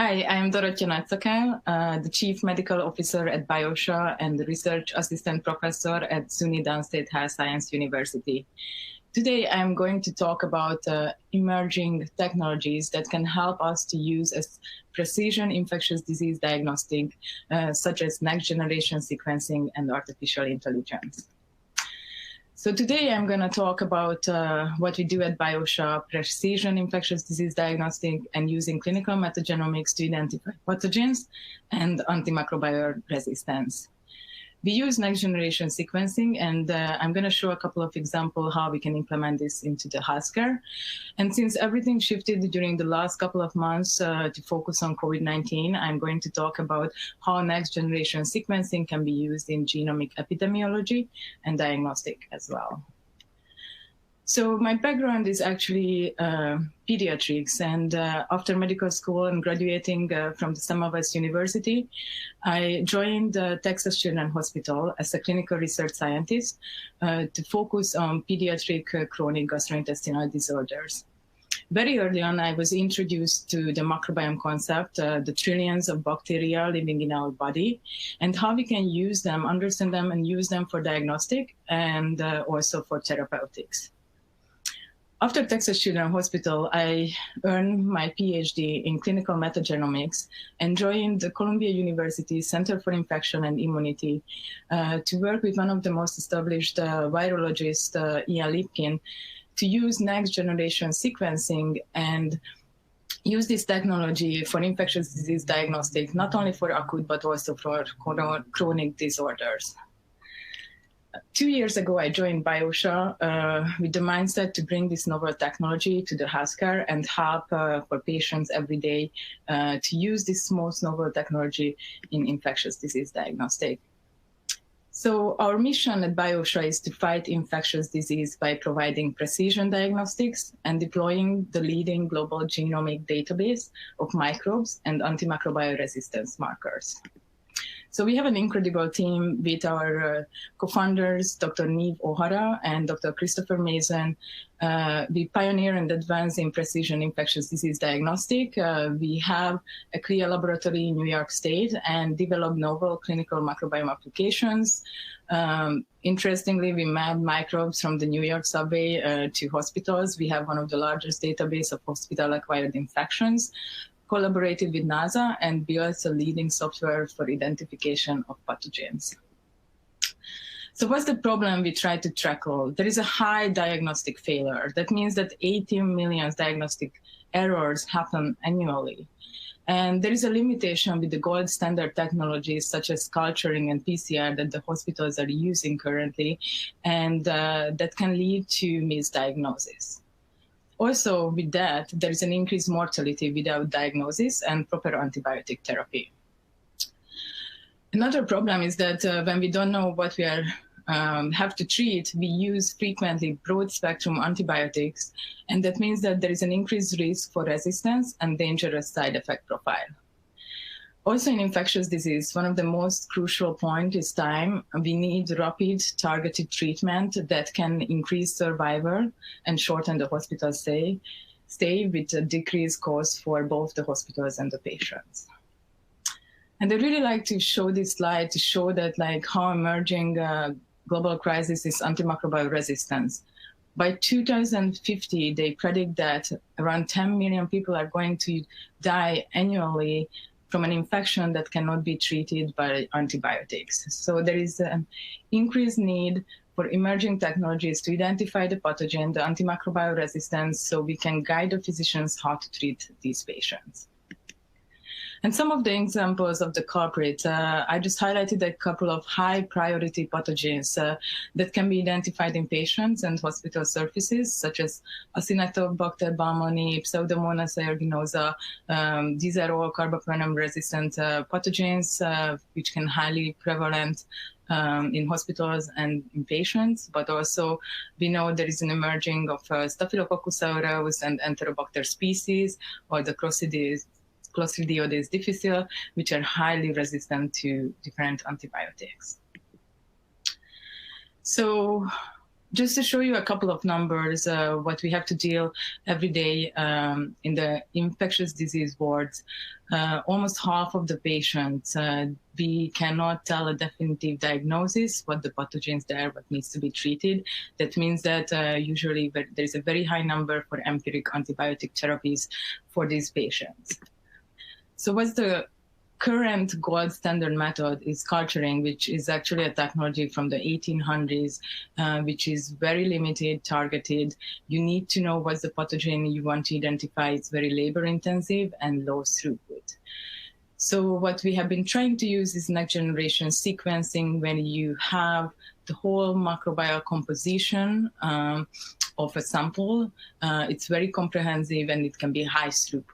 Hi, I'm Dorottya Nagy-Szakal, the Chief Medical Officer at Biotia and the Research Assistant Professor at SUNY Downstate Health Science University. Today, I'm going to talk about emerging technologies that can help us to use as precision infectious disease diagnostic, such as next-generation sequencing and artificial intelligence. So today I'm going to talk about what we do at Bioshock, precision infectious disease diagnostic and using clinical metagenomics to identify pathogens and antimicrobial resistance. We use next-generation sequencing, and I'm going to show a couple of examples how we can implement this into the healthcare. And since everything shifted during the last couple of months to focus on COVID-19, I'm going to talk about how next-generation sequencing can be used in genomic epidemiology and diagnostic as well. So my background is actually pediatrics, and after medical school and graduating from the Semmelweis University, I joined Texas Children's Hospital as a clinical research scientist to focus on pediatric chronic gastrointestinal disorders. Very early on, I was introduced to the microbiome concept, the trillions of bacteria living in our body, and how we can use them, understand them, and use them for diagnostic and also for therapeutics. After Texas Children's Hospital, I earned my PhD in clinical metagenomics and joined the Columbia University Center for Infection and Immunity to work with one of the most established virologists, Ian Lipkin, to use next-generation sequencing and use this technology for infectious disease diagnostic, not only for acute, but also for chronic disorders. 2 years ago, I joined Biotia with the mindset to bring this novel technology to the healthcare and help for patients every day to use this most novel technology in infectious disease diagnostic. So our mission at Biotia is to fight infectious disease by providing precision diagnostics and deploying the leading global genomic database of microbes and antimicrobial resistance markers. So we have an incredible team with our co-founders, Dr. Niamh O'Hara and Dr. Christopher Mason. We pioneer and advance in precision infectious disease diagnostic. We have a CLIA laboratory in New York State and develop novel clinical microbiome applications. Interestingly, we map microbes from the New York subway to hospitals. We have one of the largest database of hospital-acquired infections, collaborated with NASA, and built a leading software for identification of pathogens. So what's the problem we try to tackle? There is a high diagnostic failure. That means that 18 million diagnostic errors happen annually. And there is a limitation with the gold standard technologies such as culturing and PCR that the hospitals are using currently, and that can lead to misdiagnosis. Also, with that, there is an increased mortality without diagnosis and proper antibiotic therapy. Another problem is that when we don't know what we have to treat, we use frequently broad-spectrum antibiotics, and that means that there is an increased risk for resistance and dangerous side effect profile. Also in infectious disease, one of the most crucial points is time. We need rapid, targeted treatment that can increase survival and shorten the hospital stay with a decreased cost for both the hospitals and the patients. And I really like to show this slide to show that how emerging global crisis is antimicrobial resistance. By 2050, they predict that around 10 million people are going to die annually from an infection that cannot be treated by antibiotics. So there is an increased need for emerging technologies to identify the pathogen, the antimicrobial resistance, so we can guide the physicians how to treat these patients. And some of the examples of the culprits, I just highlighted a couple of high priority pathogens that can be identified in patients and hospital surfaces, such as Acinetobacter baumannii, Pseudomonas aeruginosa. These are all carbapenem resistant pathogens, which can highly prevalent in hospitals and in patients, but also we know there is an emerging of Staphylococcus aureus and Enterobacter species, or the Clostridioides difficile, which are highly resistant to different antibiotics. So just to show you a couple of numbers, what we have to deal every day in the infectious disease wards, almost half of the patients, we cannot tell a definitive diagnosis, what the pathogens there, what needs to be treated. That means that usually there's a very high number for empiric antibiotic therapies for these patients. So what's the current gold standard method is culturing, which is actually a technology from the 1800s, which is very limited, targeted. You need to know what's the pathogen you want to identify. It's very labor intensive and low throughput. So what we have been trying to use is next generation sequencing, when you have the whole microbial composition of a sample. It's very comprehensive and it can be high throughput.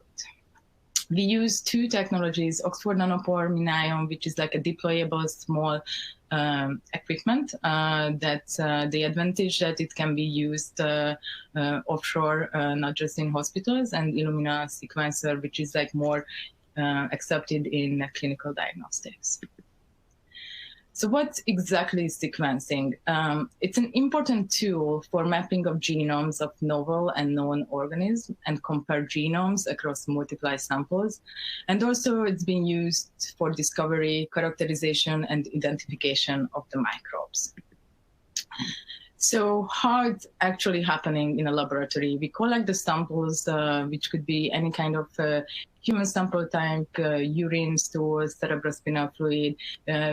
We use two technologies, Oxford Nanopore MinION, which is like a deployable small equipment that's the advantage that it can be used offshore, not just in hospitals, and Illumina sequencer, which is like more accepted in clinical diagnostics. So what exactly is sequencing? It's an important tool for mapping of genomes of novel and known organisms and compare genomes across multiple samples. And also it's being used for discovery, characterization, and identification of the microbes. So how it's actually happening in a laboratory? We collect the samples, which could be any kind of human sample type, urine, stools, cerebrospinal fluid.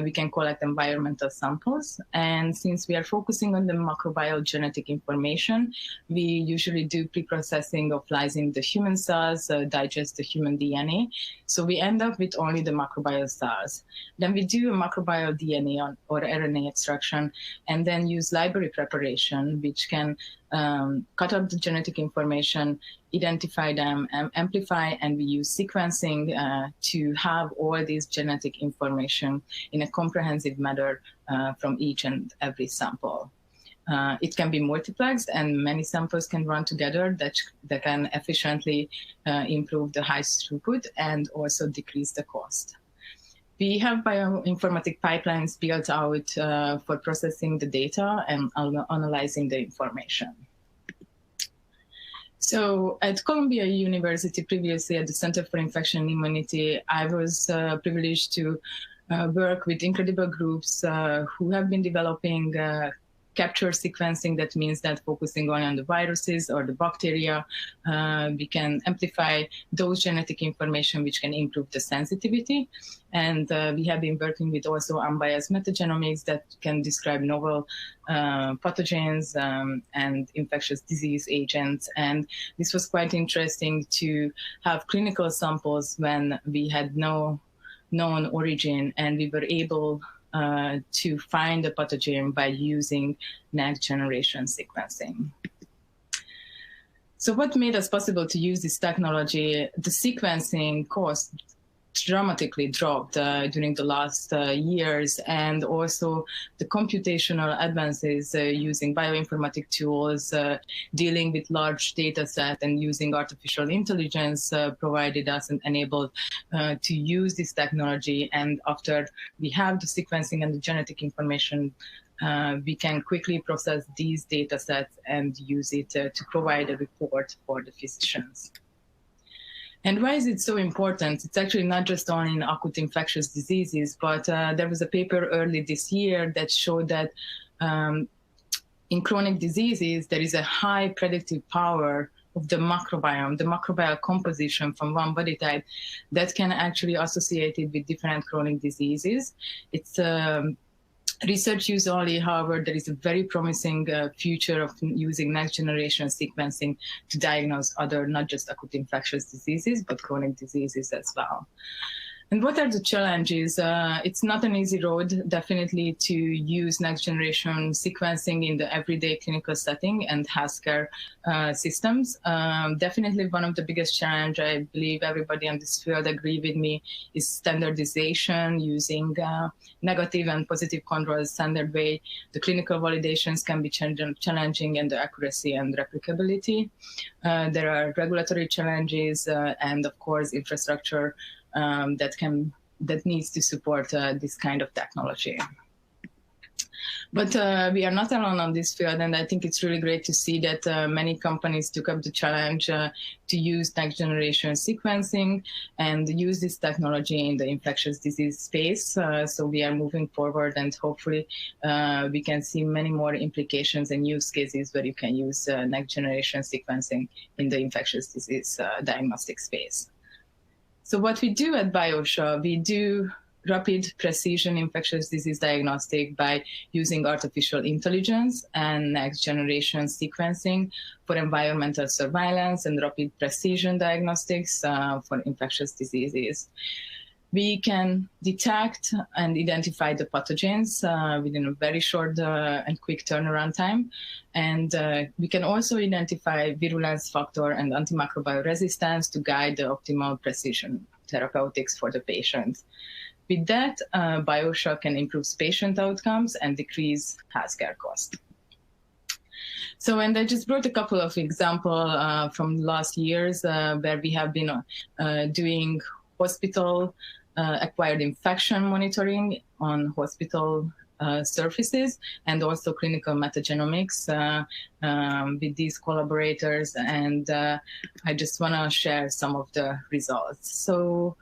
We can collect environmental samples. And since we are focusing on the microbial genetic information, we usually do pre-processing of lysing the human cells, digest the human DNA. So we end up with only the microbial cells. Then we do a microbial DNA or RNA extraction, and then use library preparation, which can cut up the genetic information, identify them, amplify, and we use sequencing to have all this genetic information in a comprehensive manner from each and every sample. It can be multiplexed, and many samples can run together that can efficiently improve the high throughput and also decrease the cost. We have bioinformatic pipelines built out for processing the data and analyzing the information. So at Columbia University, previously at the Center for Infection and Immunity, I was privileged to work with incredible groups who have been developing capture sequencing. That means that focusing on the viruses or the bacteria, we can amplify those genetic information which can improve the sensitivity. And we have been working with also unbiased metagenomics that can describe novel pathogens and infectious disease agents. And this was quite interesting to have clinical samples when we had no known origin, and we were able to find the pathogen by using next generation sequencing. So what made us possible to use this technology? The sequencing cost dramatically dropped during the last years, and also the computational advances using bioinformatic tools, dealing with large data set and using artificial intelligence provided us and enabled to use this technology. And after we have the sequencing and the genetic information, we can quickly process these data sets and use it to provide a report for the physicians. And why is it so important? It's actually not just on in acute infectious diseases, but there was a paper early this year that showed that in chronic diseases, there is a high predictive power of the microbiome, the microbial composition from one body type that can actually associate it with different chronic diseases. It's research use only. However, there is a very promising future of using next generation sequencing to diagnose other, not just acute infectious diseases, but chronic diseases as well. And what are the challenges? It's not an easy road, definitely, to use next generation sequencing in the everyday clinical setting and healthcare systems. Definitely one of the biggest challenges, I believe everybody on this field agree with me, is standardization, using negative and positive control standard way. The clinical validations can be challenging, and the accuracy and replicability. There are regulatory challenges and, of course, infrastructure that needs to support this kind of technology. But we are not alone on this field, and I think it's really great to see that many companies took up the challenge to use next-generation sequencing and use this technology in the infectious disease space. So we are moving forward, and hopefully we can see many more implications and use cases where you can use next-generation sequencing in the infectious disease diagnostic space. So what we do at Biotia, we do rapid precision infectious disease diagnostic by using artificial intelligence and next generation sequencing for environmental surveillance and rapid precision diagnostics for infectious diseases. We can detect and identify the pathogens within a very short and quick turnaround time. And we can also identify virulence factor and antimicrobial resistance to guide the optimal precision therapeutics for the patient. With that, Bioshock can improve patient outcomes and decrease healthcare costs. So, and I just brought a couple of examples from last years where we have been doing hospital acquired infection monitoring on hospital surfaces and also clinical metagenomics with these collaborators. And I just want to share some of the results. So,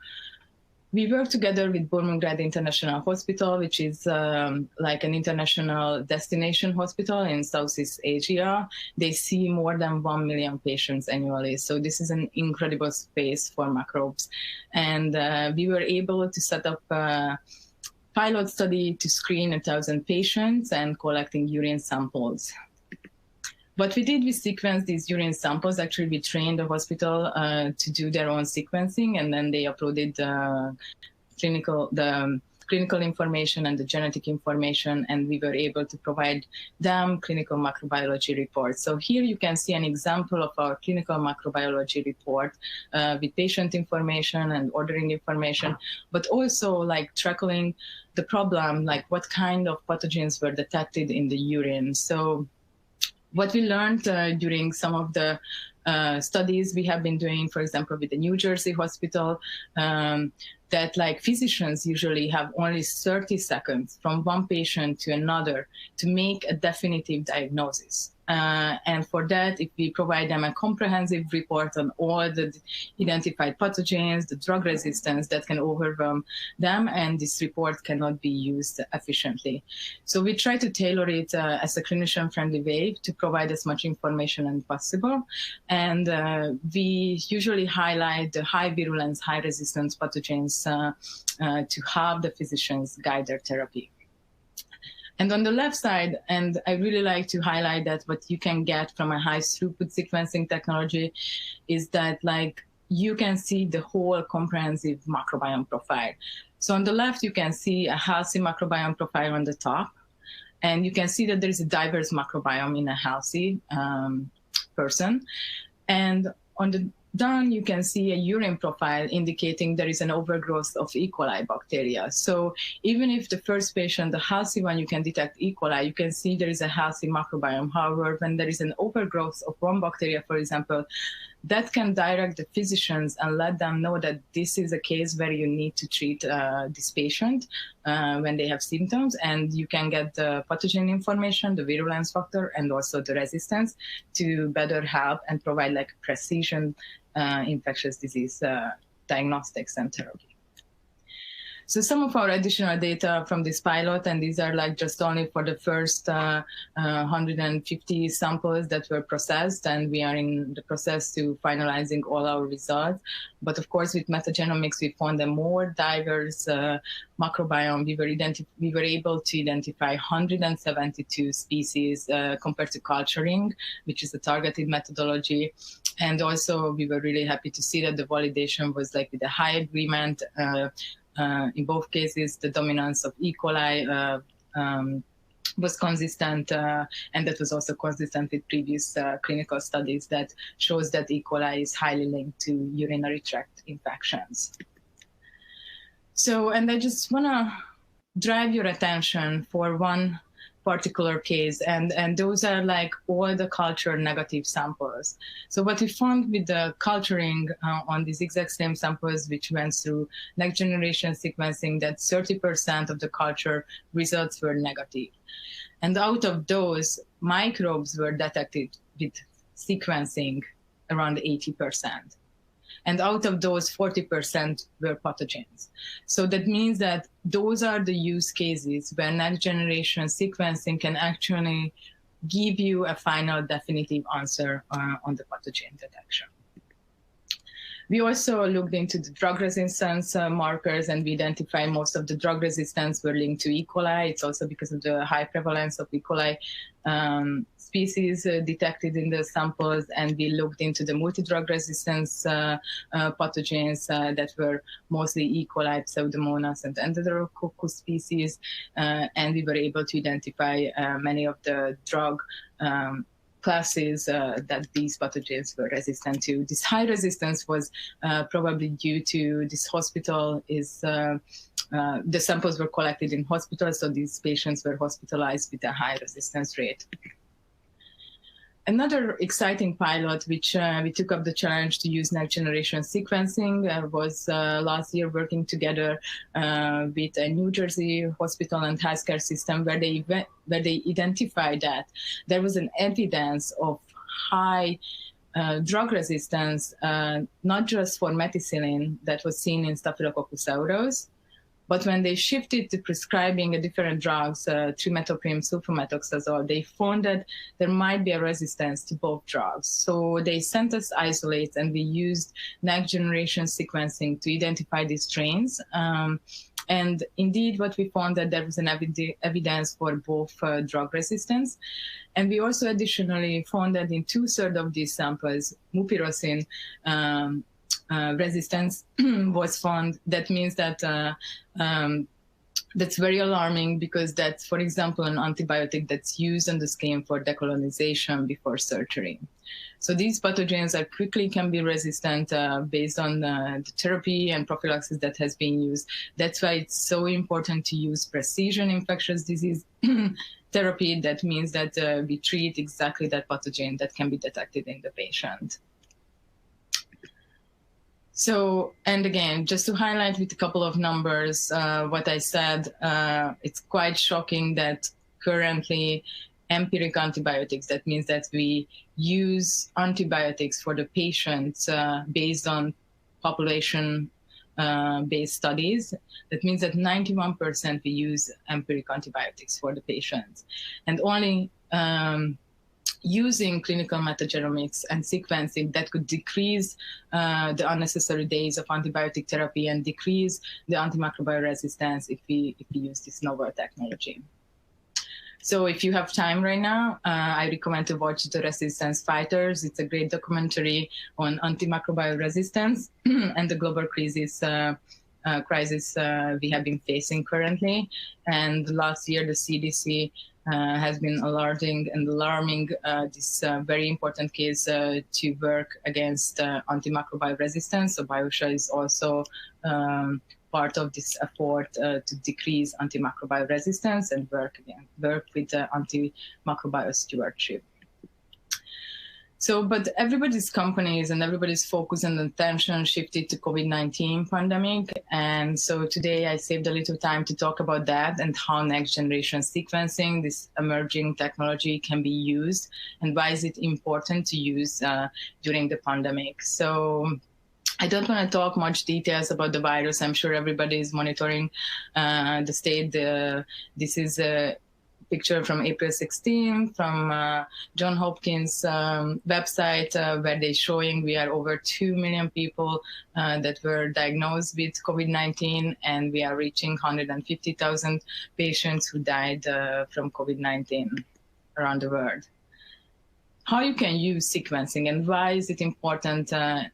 we work together with Bormograd International Hospital, which is like an international destination hospital in Southeast Asia. They see more than 1 million patients annually. So this is an incredible space for microbes. And we were able to set up a pilot study to screen 1,000 patients and collecting urine samples. What we did, we sequenced these urine samples. Actually, we trained the hospital to do their own sequencing, and then they uploaded the clinical information and the genetic information, and we were able to provide them clinical microbiology reports. So here you can see an example of our clinical microbiology report with patient information and ordering information, but also like tracking the problem, like what kind of pathogens were detected in the urine. So what we learned during some of the studies we have been doing, for example, with the New Jersey hospital, that like physicians usually have only 30 seconds from one patient to another to make a definitive diagnosis. And for that, if we provide them a comprehensive report on all the identified pathogens, the drug resistance that can overwhelm them, and this report cannot be used efficiently. So we try to tailor it as a clinician-friendly way to provide as much information as possible. And we usually highlight the high virulence, high resistance pathogens to have the physicians guide their therapy. And on the left side, and I really like to highlight that what you can get from a high throughput sequencing technology is that like you can see the whole comprehensive microbiome profile. So on the left, you can see a healthy microbiome profile on the top, and you can see that there is a diverse microbiome in a healthy person. And on the down, you can see a urine profile indicating there is an overgrowth of E. coli bacteria. So even if the first patient, the healthy one, you can detect E. coli, you can see there is a healthy microbiome. However, when there is an overgrowth of one bacteria, for example, that can direct the physicians and let them know that this is a case where you need to treat this patient when they have symptoms, and you can get the pathogen information, the virulence factor, and also the resistance to better help and provide like precision infectious disease diagnostics and therapy. So some of our additional data from this pilot, and these are like just only for the first 150 samples that were processed, and we are in the process to finalizing all our results. But of course, with metagenomics, we found a more diverse microbiome. We were able to identify 172 species compared to culturing, which is a targeted methodology. And also, we were really happy to see that the validation was like with a high agreement. In both cases, the dominance of E. coli was consistent, and that was also consistent with previous clinical studies that shows that E. coli is highly linked to urinary tract infections. So, and I just want to drive your attention for one particular case, and those are like all the culture negative samples. So what we found with the culturing on these exact same samples, which went through next generation sequencing, that 30% of the culture results were negative. And out of those, microbes were detected with sequencing around 80%. And out of those, 40% were pathogens. So that means that those are the use cases where next generation sequencing can actually give you a final definitive answer on the pathogen detection. We also looked into the drug resistance markers, and we identified most of the drug resistance were linked to E. coli. It's also because of the high prevalence of E. coli species detected in the samples, and we looked into the multi-drug resistance pathogens that were mostly E. coli, Pseudomonas, and Enterococcus species, and we were able to identify many of the drug classes that these pathogens were resistant to. This high resistance was probably due to this hospital is, the samples were collected in hospitals, so these patients were hospitalized with a high resistance rate. Another exciting pilot, which we took up the challenge to use next generation sequencing, was last year working together with a New Jersey hospital and healthcare system, where they identified that there was an evidence of high drug resistance, not just for methicillin that was seen in Staphylococcus aureus, but when they shifted to prescribing a different drugs, trimethoprim, sulfamethoxazole, they found that there might be a resistance to both drugs. So they sent us isolates, and we used next generation sequencing to identify these strains. And indeed, what we found that there was an evidence for both drug resistance. And we also additionally found that in 2/3 of these samples, mupirocin resistance was found. That means that that's very alarming, because that's, for example, an antibiotic that's used on the skin for decolonization before surgery. So these pathogens are quickly can be resistant based on the therapy and prophylaxis that has been used. That's why it's so important to use precision infectious disease therapy. That means that we treat exactly that pathogen that can be detected in the patient. So, and again, just to highlight with a couple of numbers, what I said, it's quite shocking that currently empiric antibiotics, that means that we use antibiotics for the patients based on population-based studies. That means that 91% we use empiric antibiotics for the patients. And only using clinical metagenomics and sequencing that could decrease the unnecessary days of antibiotic therapy and decrease the antimicrobial resistance if we use this novel technology. So if you have time right now, I recommend to watch The Resistance Fighters. It's a great documentary on antimicrobial resistance and the global crisis we have been facing currently. And last year, the CDC has been alarming this very important case to work against antimicrobial resistance. So Biotia is also part of this effort to decrease antimicrobial resistance and work with antimicrobial stewardship. So, but everybody's companies and everybody's focus and attention shifted to COVID-19 pandemic. And so today I saved a little time to talk about that and how next generation sequencing, this emerging technology, can be used and why is it important to use during the pandemic. So I don't want to talk much details about the virus. I'm sure everybody is monitoring the state. This is a picture from April 16 from John Hopkins website where they're showing we are over 2 million people that were diagnosed with COVID-19, and we are reaching 150,000 patients who died from COVID-19 around the world. How you can use sequencing and why is it important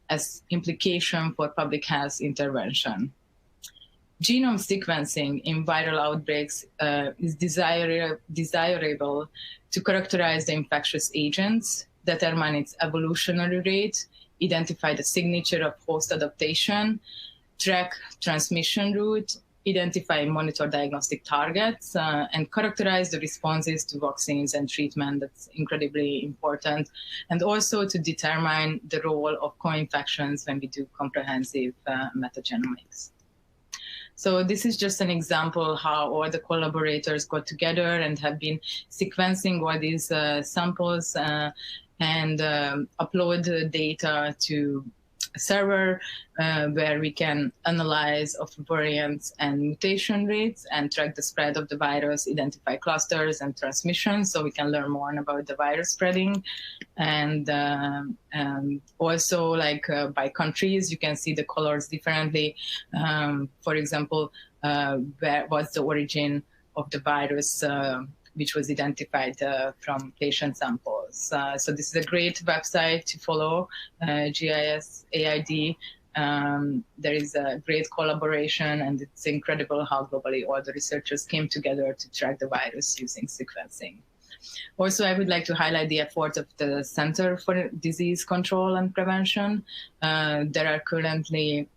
as implication for public health intervention? Genome sequencing in viral outbreaks is desirable to characterize the infectious agents, determine its evolutionary rate, identify the signature of host adaptation, track transmission route, identify and monitor diagnostic targets, and characterize the responses to vaccines and treatment. That's incredibly important. And also to determine the role of co-infections when we do comprehensive metagenomics. So this is just an example how all the collaborators got together and have been sequencing all these samples and upload the data to a server where we can analyze of variants and mutation rates and track the spread of the virus, identify clusters and transmission, so we can learn more about the virus spreading. And also, like by countries, you can see the colors differently. For example, where was the origin of the virus, which was identified from patient samples. So this is a great website to follow, GIS AID. There is a great collaboration, and it's incredible how globally all the researchers came together to track the virus using sequencing. Also, I would like to highlight the effort of the Center for Disease Control and Prevention. There are currently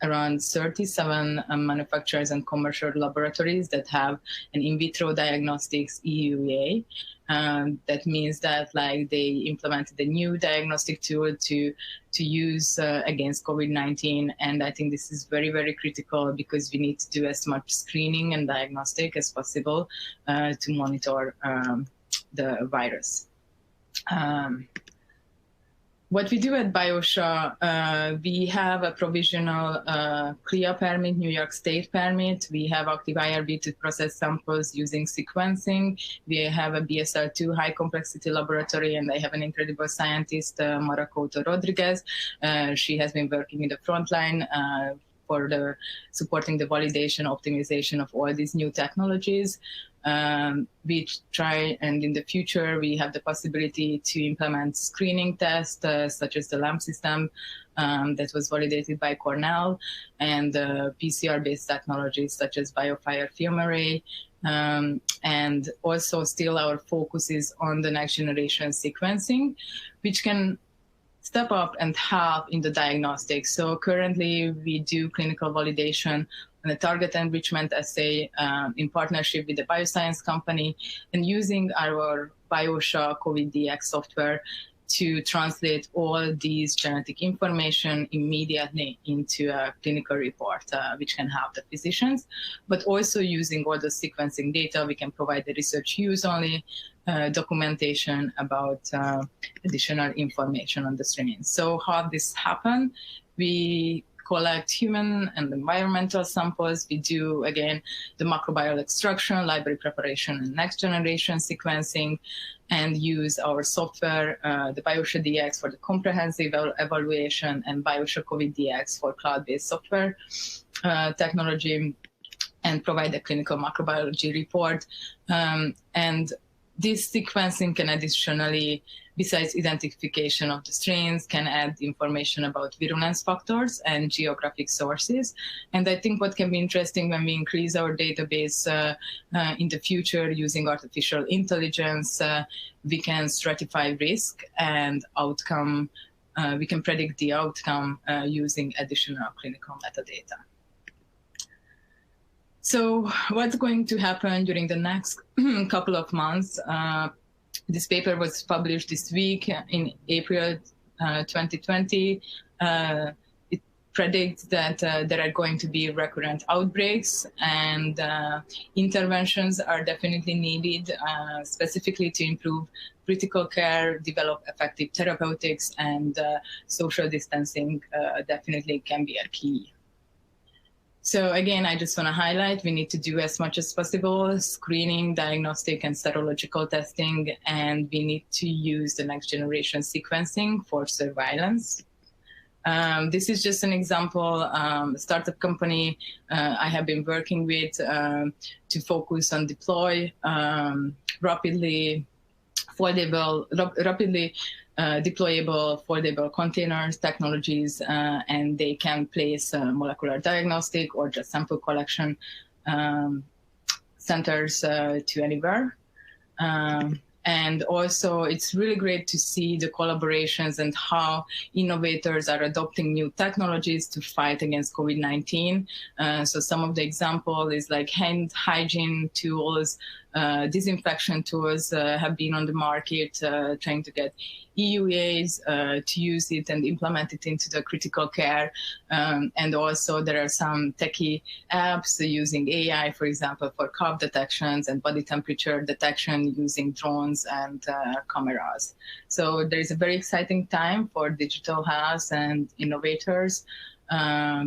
around 37 manufacturers and commercial laboratories that have an in vitro diagnostics EUA. That means that like they implemented a new diagnostic tool to use against COVID-19. And I think this is very, very critical because we need to do as much screening and diagnostic as possible to monitor the virus. What we do at Biotia, we have a provisional CLIA permit, New York State permit. We have active IRB to process samples using sequencing. We have a BSL-2 high complexity laboratory, and I have an incredible scientist, Maracoto Rodriguez. She has been working in the front line for supporting the validation, optimization of all these new technologies. We try, and in the future, we have the possibility to implement screening tests, such as the LAMP system that was validated by Cornell, and PCR-based technologies such as BioFire film array. And also still our focus is on the next generation sequencing, which can step up and help in the diagnostics. So currently we do clinical validation on a target enrichment assay in partnership with a bioscience company, and using our Bioshock COVID-DX software to translate all these genetic information immediately into a clinical report, which can help the physicians. But also using all the sequencing data, we can provide the research use only documentation about additional information on the strains. So how this happen? We collect human and environmental samples. We do, again, the microbial extraction, library preparation, and next generation sequencing, and use our software, the Bioshock DX for the comprehensive evaluation, and Bioshock COVID DX for cloud-based software technology, and provide a clinical microbiology report. And this sequencing can additionally, besides identification of the strains, can add information about virulence factors and geographic sources. And I think what can be interesting when we increase our database in the future using artificial intelligence, we can stratify risk and outcome. We can predict the outcome using additional clinical metadata. So what's going to happen during the next couple of months? This paper was published this week in April 2020. It predicts that there are going to be recurrent outbreaks, and interventions are definitely needed, specifically to improve critical care, develop effective therapeutics, and social distancing definitely can be a key. So again, I just want to highlight, we need to do as much as possible screening, diagnostic, and serological testing, and we need to use the next generation sequencing for surveillance. This is just an example, startup company I have been working with to focus on deploy rapidly deployable foldable containers technologies, and they can place molecular diagnostic or just sample collection centers to anywhere. And also, it's really great to see the collaborations and how innovators are adopting new technologies to fight against COVID-19. So some of the example is like hand hygiene tools, disinfection tools have been on the market, trying to get EUAs to use it and implement it into the critical care. And also there are some techie apps using AI, for example, for cough detections and body temperature detection using drones and cameras. So there's a very exciting time for digital health and innovators.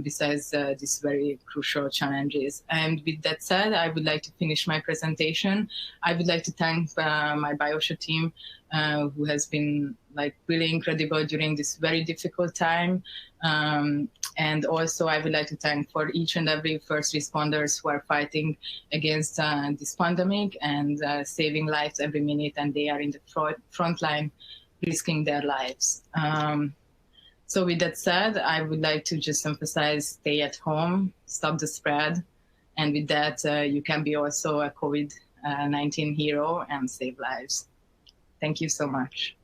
Besides these very crucial challenges. And with that said, I would like to finish my presentation. I would like to thank my Biotia team, who has been like really incredible during this very difficult time. And also I would like to thank for each and every first responders who are fighting against this pandemic and saving lives every minute, and they are in the front line risking their lives. So with that said, I would like to just emphasize, stay at home, stop the spread. And with that, you can be also a COVID-19 hero and save lives. Thank you so much.